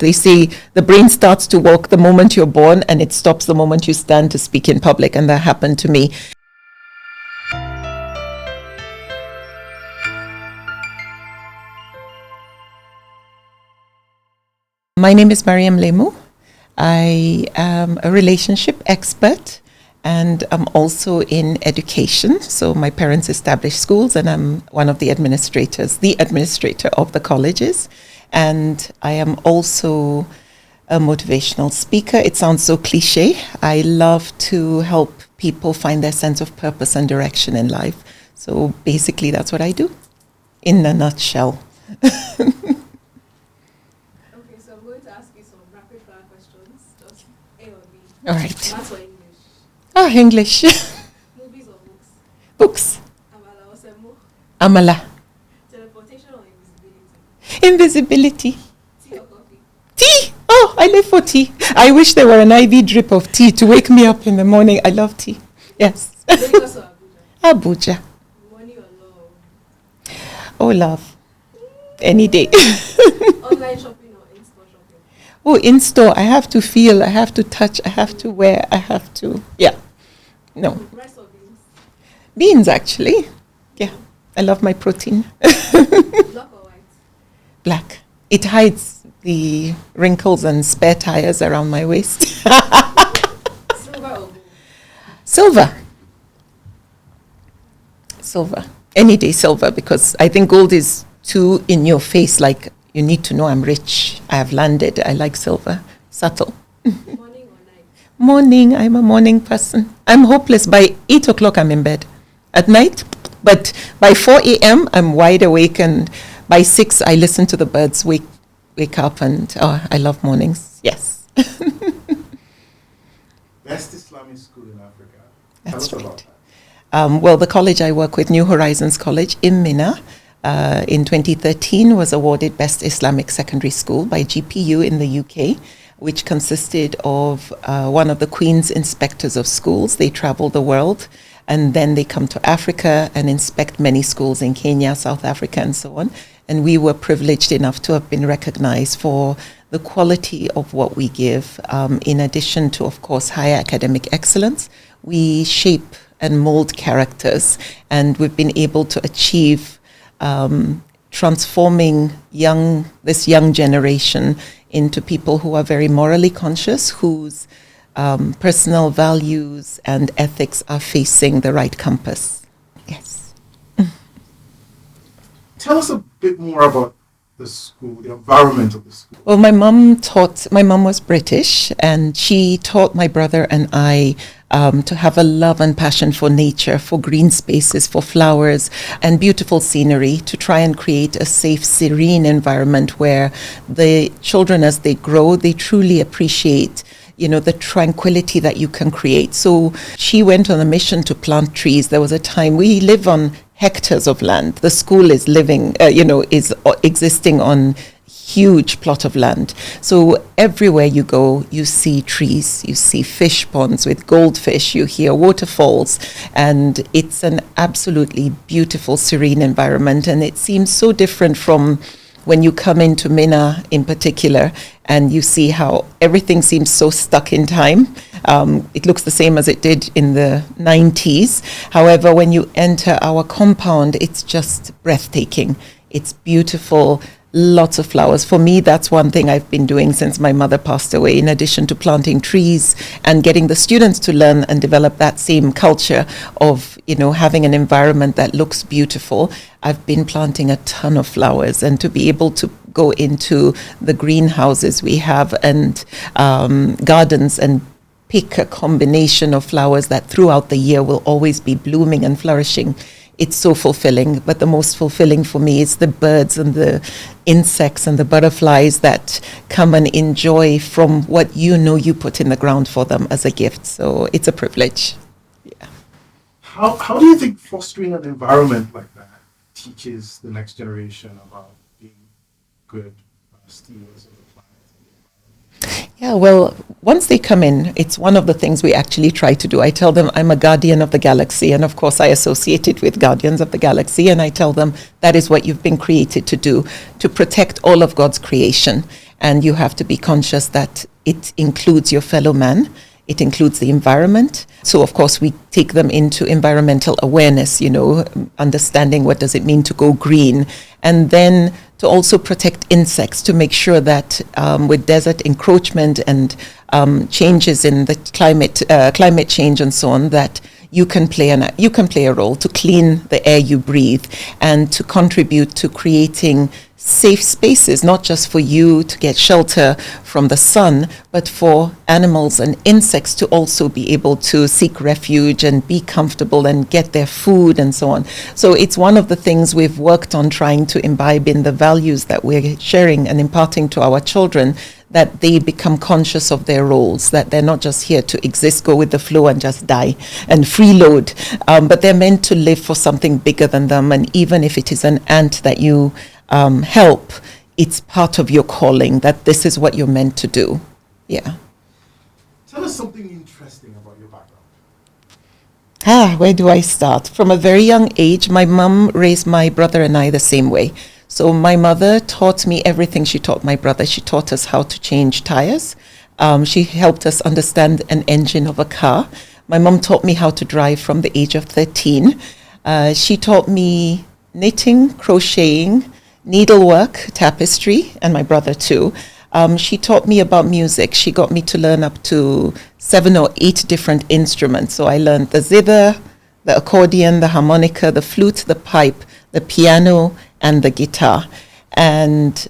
They say the brain starts to work the moment you're born and it stops the moment you stand to speak in public, and that happened to me. My name is Maryam Lemu. I am a relationship expert, and I'm also in education. So my parents established schools, and I'm one of the administrator of the colleges. And I am also a motivational speaker. It sounds so cliche. I love to help people find their sense of purpose and direction in life. So basically that's what I do in a nutshell. All right. That's for English. Oh, English. Movies or books? Books. Amala or Semo? Amala. Teleportation or invisibility? Invisibility. Tea or coffee? Tea. Oh, I live for tea. I wish there were an IV drip of tea to wake me up in the morning. I love tea. Yes. Lagos or Abuja? Abuja. Money or love? Oh, love. Any day. Online shopping or in-store shopping? Oh, in-store. I have to feel, I have to touch, I have to wear, I have to, yeah. No. Rice or beans? Beans, actually. Yeah. I love my protein. Black or white? Black. It hides the wrinkles and spare tires around my waist. Silver or gold? Silver. Silver. Any day silver, because I think gold is too in your face, like you need to know I'm rich, I have landed. I like silver. Subtle. Morning or night? Morning. I'm a morning person. I'm hopeless. By 8 o'clock, I'm in bed at night. But by 4 a.m., I'm wide awake. And by 6, I listen to the birds wake up. And I love mornings. Yes. Best Islamic school in Africa. That's Tell us right. about that. Well, the college I work with, New Horizons College in Minna, in 2013 was awarded Best Islamic Secondary School by GPU in the UK, which consisted of one of the Queen's Inspectors of Schools. They travel the world, and then they come to Africa and inspect many schools in Kenya, South Africa, and so on. And we were privileged enough to have been recognized for the quality of what we give. In addition to, of course, higher academic excellence, we shape and mold characters, and we've been able to achieve transforming this young generation into people who are very morally conscious, whose personal values and ethics are facing the right compass. Yes. Tell us a bit more about the school, the environment of the school. Well, my mom was British, and she taught my brother and I to have a love and passion for nature, for green spaces, for flowers and beautiful scenery, to try and create a safe, serene environment where the children, as they grow, they truly appreciate the tranquility that you can create. So she went on a mission to plant trees. There was a time we live on hectares of land. The school is is existing on huge plot of land. So everywhere you go, you see trees, you see fish ponds with goldfish, you hear waterfalls, and it's an absolutely beautiful, serene environment. And it seems so different from when you come into Minna in particular, and you see how everything seems so stuck in time. It looks the same as it did in the 90s. However, when you enter our compound, it's just breathtaking. It's beautiful. Lots of flowers. For me, that's one thing I've been doing since my mother passed away. In addition to planting trees and getting the students to learn and develop that same culture of, having an environment that looks beautiful, I've been planting a ton of flowers. And to be able to go into the greenhouses we have and gardens and pick a combination of flowers that throughout the year will always be blooming and flourishing, it's so fulfilling. But the most fulfilling for me is the birds and the insects and the butterflies that come and enjoy from what you put in the ground for them as a gift. So it's a privilege. Yeah. How do you think fostering an environment like that teaches the next generation about being good stewards of the planet? Yeah, well, once they come in, it's one of the things we actually try to do. I tell them I'm a guardian of the galaxy, and of course I associate it with Guardians of the Galaxy, and I tell them that is what you've been created to do, to protect all of God's creation. and you have to be conscious that it includes your fellow man. It includes the environment. So, of course, we take them into environmental awareness, understanding what does it mean to go green. And then to also protect insects, to make sure that with desert encroachment and changes in the climate change and so on, that you can play a role to clean the air you breathe and to contribute to creating safe spaces, not just for you to get shelter from the sun, but for animals and insects to also be able to seek refuge and be comfortable and get their food and so on. So it's one of the things we've worked on, trying to imbibe in the values that we're sharing and imparting to our children, that they become conscious of their roles, that they're not just here to exist, go with the flow and just die and freeload, but they're meant to live for something bigger than them. And even if it is an ant that you help, it's part of your calling, that this is what you're meant to do. Yeah. Tell us something interesting about your background. Where do I start? From a very young age, my mom raised my brother and I the same way. So my mother taught me everything she taught my brother. She taught us how to change tires. She helped us understand an engine of a car. My mom taught me how to drive from the age of 13. She taught me knitting, crocheting, needlework, tapestry, and my brother too. She taught me about music. She got me to learn up to 7 or 8 different instruments. So I learned the zither, the accordion, the harmonica, the flute, the pipe, the piano, and the guitar. And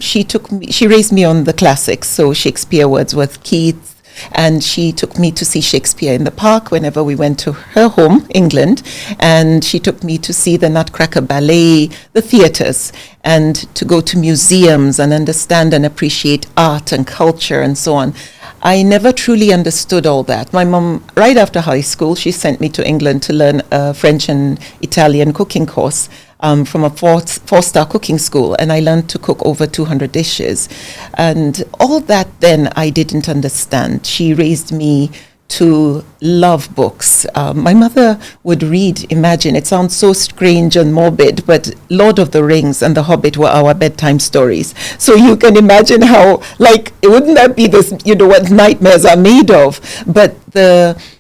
she raised me on the classics, so Shakespeare, Wordsworth, Keats, and she took me to see Shakespeare in the park whenever we went to her home, England, and she took me to see the Nutcracker Ballet, the theatres, and to go to museums and understand and appreciate art and culture and so on. I never truly understood all that. My mom, right after high school, she sent me to England to learn a French and Italian cooking course from a four-star cooking school, and I learned to cook over 200 dishes. And all that then I didn't understand. She raised me to love books. My mother would read, imagine, it sounds so strange and morbid, but Lord of the Rings and The Hobbit were our bedtime stories. So you can imagine how, wouldn't that be this, what nightmares are made of? But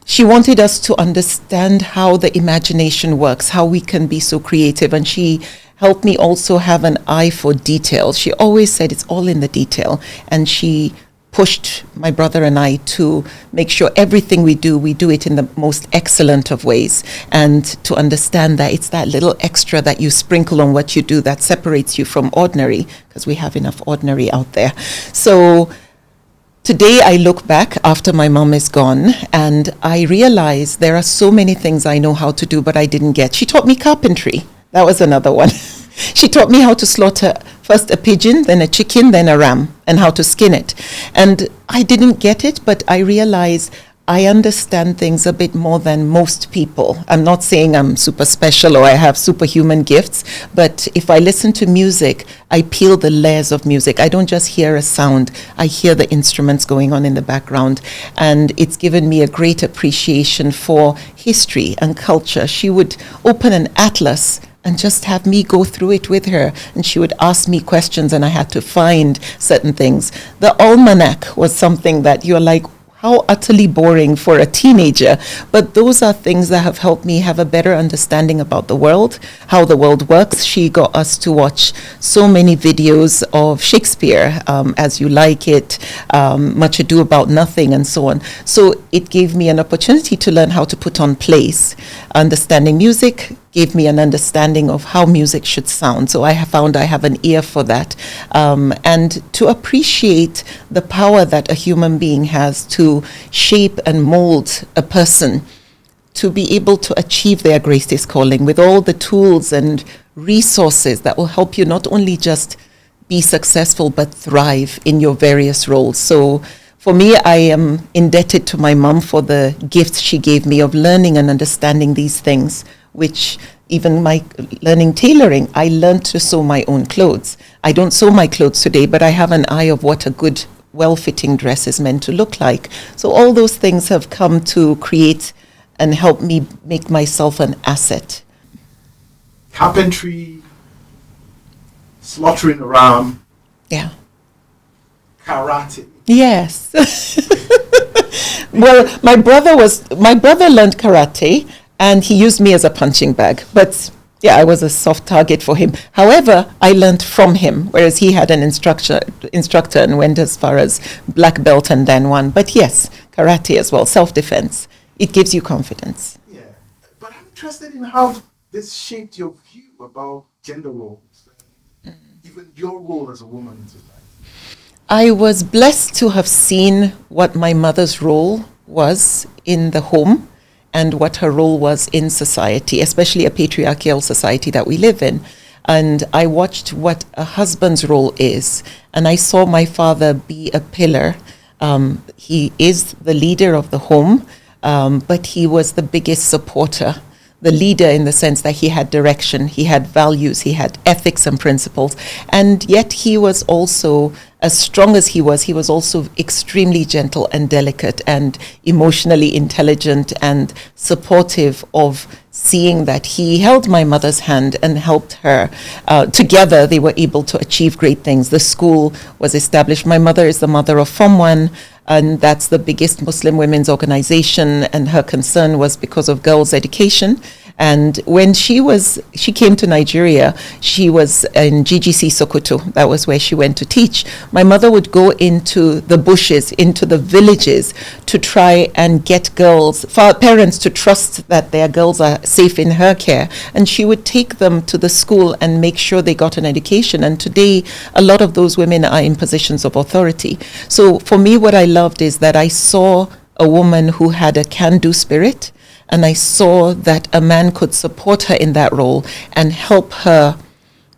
she wanted us to understand how the imagination works, how we can be so creative. And she helped me also have an eye for detail. She always said it's all in the detail. And she pushed my brother and I to make sure everything we do it in the most excellent of ways, and to understand that it's that little extra that you sprinkle on what you do that separates you from ordinary, because we have enough ordinary out there. So today I look back after my mom is gone and I realize there are so many things I know how to do but I didn't get. She taught me carpentry. That was another one. She taught me how to slaughter first a pigeon, then a chicken, then a ram, and how to skin it. And I didn't get it, but I realized I understand things a bit more than most people. I'm not saying I'm super special or I have superhuman gifts, but if I listen to music, I peel the layers of music. I don't just hear a sound, I hear the instruments going on in the background. And it's given me a great appreciation for history and culture. She would open an atlas and just have me go through it with her. And she would ask me questions and I had to find certain things. The almanac was something that you're like, how utterly boring for a teenager. But those are things that have helped me have a better understanding about the world, how the world works. She got us to watch so many videos of Shakespeare, As You Like It, Much Ado About Nothing, and so on. So it gave me an opportunity to learn how to put on plays. Understanding music gave me an understanding of how music should sound. So I have found I have an ear for that. And to appreciate the power that a human being has to shape and mold a person to be able to achieve their greatest calling with all the tools and resources that will help you not only just be successful, but thrive in your various roles. So for me, I am indebted to my mom for the gifts she gave me of learning and understanding these things, which even my learning tailoring, I learned to sew my own clothes. I don't sew my clothes today, but I have an eye of what a good, well-fitting dress is meant to look like. So all those things have come to create and help me make myself an asset. Carpentry, slaughtering a ram. Yeah. karate. Yes. Well, my brother learned karate, and he used me as a punching bag. But yeah, I was a soft target for him. However, I learned from him, whereas he had an instructor and went as far as black belt and then one. But yes, karate as well, self-defense. It gives you confidence. Yeah, but I'm interested in how this shaped your view about gender roles, and even your role as a woman in society. I was blessed to have seen what my mother's role was in the home and what her role was in society, especially a patriarchal society that we live in. And I watched what a husband's role is, and I saw my father be a pillar. He is the leader of the home, but he was the biggest supporter, the leader in the sense that he had direction, he had values, he had ethics and principles. And yet he was also, as strong as he was also extremely gentle and delicate and emotionally intelligent and supportive of seeing that he held my mother's hand and helped her. Together, they were able to achieve great things. The school was established. My mother is the mother of Form 1, and that's the biggest Muslim women's organization, and her concern was because of girls' education. And when she came to Nigeria, she was in GGC Sokoto. That was where she went to teach. My mother would go into the bushes, into the villages, to try and get parents to trust that their girls are safe in her care. And she would take them to the school and make sure they got an education. And today, a lot of those women are in positions of authority. So for me, what I loved is that I saw a woman who had a can-do spirit, and I saw that a man could support her in that role and help her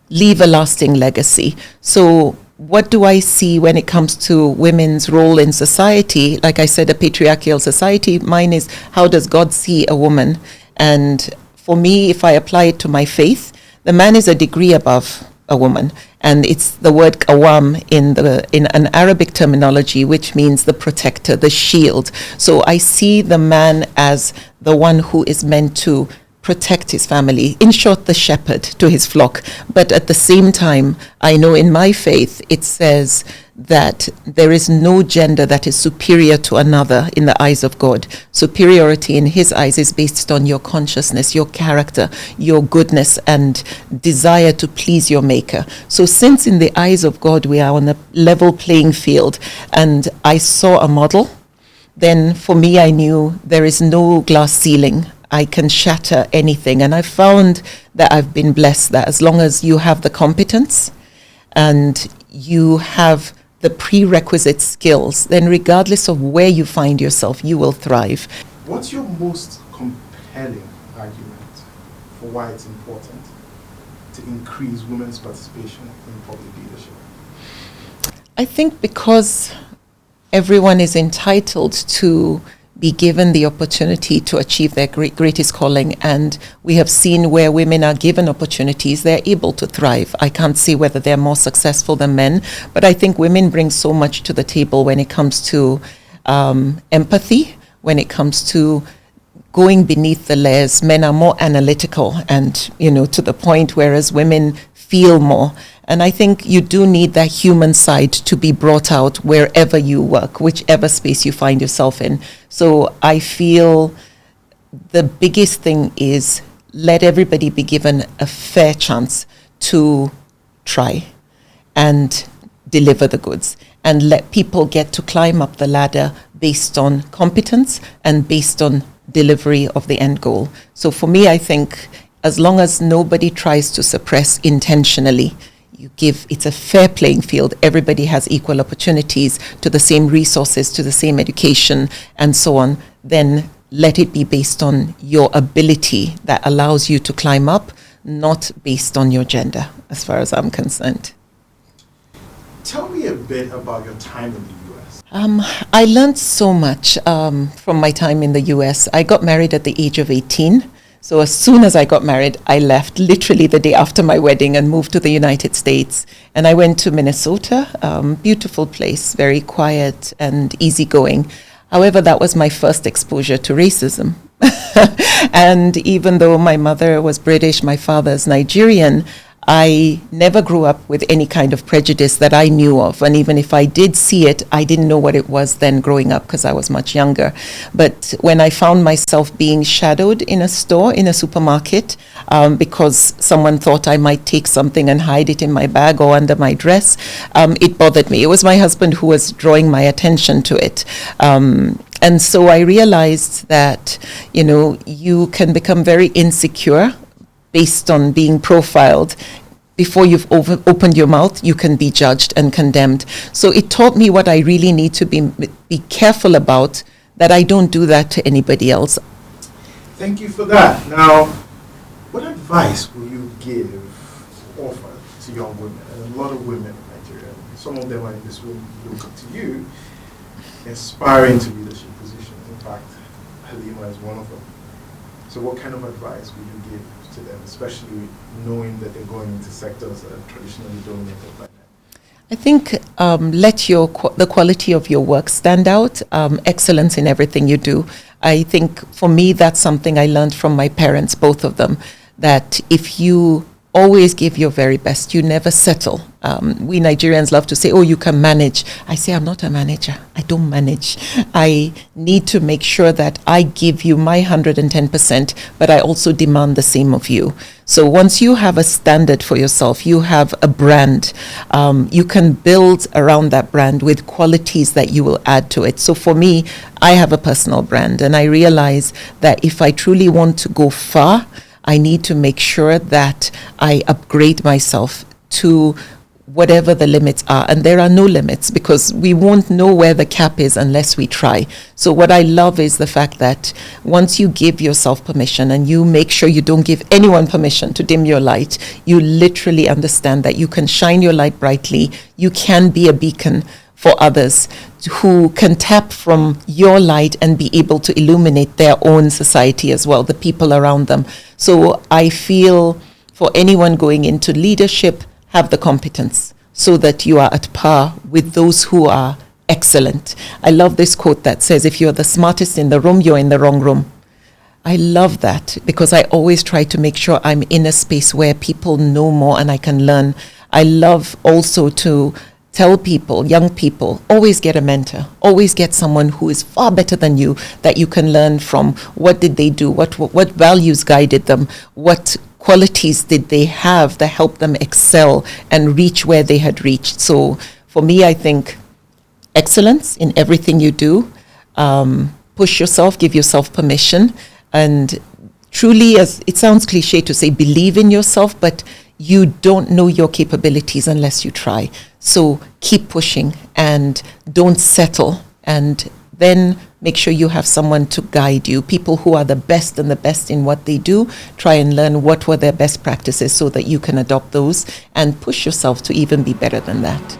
leave a lasting legacy. So what do I see when it comes to women's role in society? Like I said, a patriarchal society. Mine is, how does God see a woman? And for me, if I apply it to my faith, the man is a degree above a woman, and it's the word qawam in an Arabic terminology, which means the protector, the shield. So I see the man as the one who is meant to protect his family, in short, the shepherd to his flock. But at the same time, I know in my faith it says that there is no gender that is superior to another in the eyes of God. Superiority in his eyes is based on your consciousness, your character, your goodness, and desire to please your maker. So since in the eyes of God we are on a level playing field, and I saw a model, then for me I knew there is no glass ceiling. I can shatter anything. And I found that I've been blessed that as long as you have the competence and you have the prerequisite skills, then regardless of where you find yourself, you will thrive. What's your most compelling argument for why it's important to increase women's participation in public leadership? I think because everyone is entitled to be given the opportunity to achieve their greatest calling, and we have seen where women are given opportunities, they're able to thrive. I can't say whether they're more successful than men, but I think women bring so much to the table when it comes to empathy, when it comes to going beneath the layers. Men are more analytical and, to the point, whereas women feel more. And I think you do need that human side to be brought out wherever you work, whichever space you find yourself in. So I feel the biggest thing is let everybody be given a fair chance to try and deliver the goods, and let people get to climb up the ladder based on competence and based on delivery of the end goal. So for me, I think as long as nobody tries to suppress intentionally, it's a fair playing field. Everybody has equal opportunities to the same resources, to the same education, and so on. Then let it be based on your ability that allows you to climb up, not based on your gender, as far as I'm concerned. Tell me a bit about your time in the U.S. I learned so much from my time in the U.S. I got married at the age of 18. So as soon as I got married, I left literally the day after my wedding and moved to the United States. And I went to Minnesota, beautiful place, very quiet and easygoing. However, that was my first exposure to racism. And even though my mother was British, my father's Nigerian, I never grew up with any kind of prejudice that I knew of. And even if I did see it, I didn't know what it was then growing up because I was much younger. But when I found myself being shadowed in a store, in a supermarket, because someone thought I might take something and hide it in my bag or under my dress, it bothered me. It was my husband who was drawing my attention to it. And so I realized that, you can become very insecure based on being profiled. Before you've opened your mouth, you can be judged and condemned. So it taught me what I really need to be careful about, that I don't do that to anybody else. Thank you for that. Now, what advice will you offer to young women, and a lot of women in Nigeria? Some of them are in this room, look up to you, aspiring to leadership positions. In fact, Halima is one of them. So what kind of advice will you give to them, especially knowing that they're going into sectors that are traditionally dominated by men? I think let the quality of your work stand out, excellence in everything you do. I think for me, that's something I learned from my parents, both of them, that if you always give your very best, you never settle. We Nigerians love to say, oh, you can manage. I say, I'm not a manager. I don't manage. I need to make sure that I give you my 110%, but I also demand the same of you. So once you have a standard for yourself, you have a brand, you can build around that brand with qualities that you will add to it. So for me, I have a personal brand, and I realize that if I truly want to go far, I need to make sure that I upgrade myself to whatever the limits are. And there are no limits, because we won't know where the cap is unless we try. So what I love is the fact that once you give yourself permission and you make sure you don't give anyone permission to dim your light, you literally understand that you can shine your light brightly. You can be a beacon for others who can tap from your light and be able to illuminate their own society as well, the people around them. So I feel for anyone going into leadership, have the competence so that you are at par with those who are excellent. I love this quote that says, if you're the smartest in the room, you're in the wrong room. I love that, because I always try to make sure I'm in a space where people know more and I can learn. I love also to tell people, young people, always get a mentor, always get someone who is far better than you that you can learn from. What did they do? What values guided them? What qualities did they have that helped them excel and reach where they had reached? So for me, I think excellence in everything you do, push yourself, give yourself permission, and truly, as it sounds cliche to say, believe in yourself, but you don't know your capabilities unless you try. So keep pushing and don't settle, and then make sure you have someone to guide you, people who are the best and the best in what they do. Try and learn what were their best practices so that you can adopt those and push yourself to even be better than that.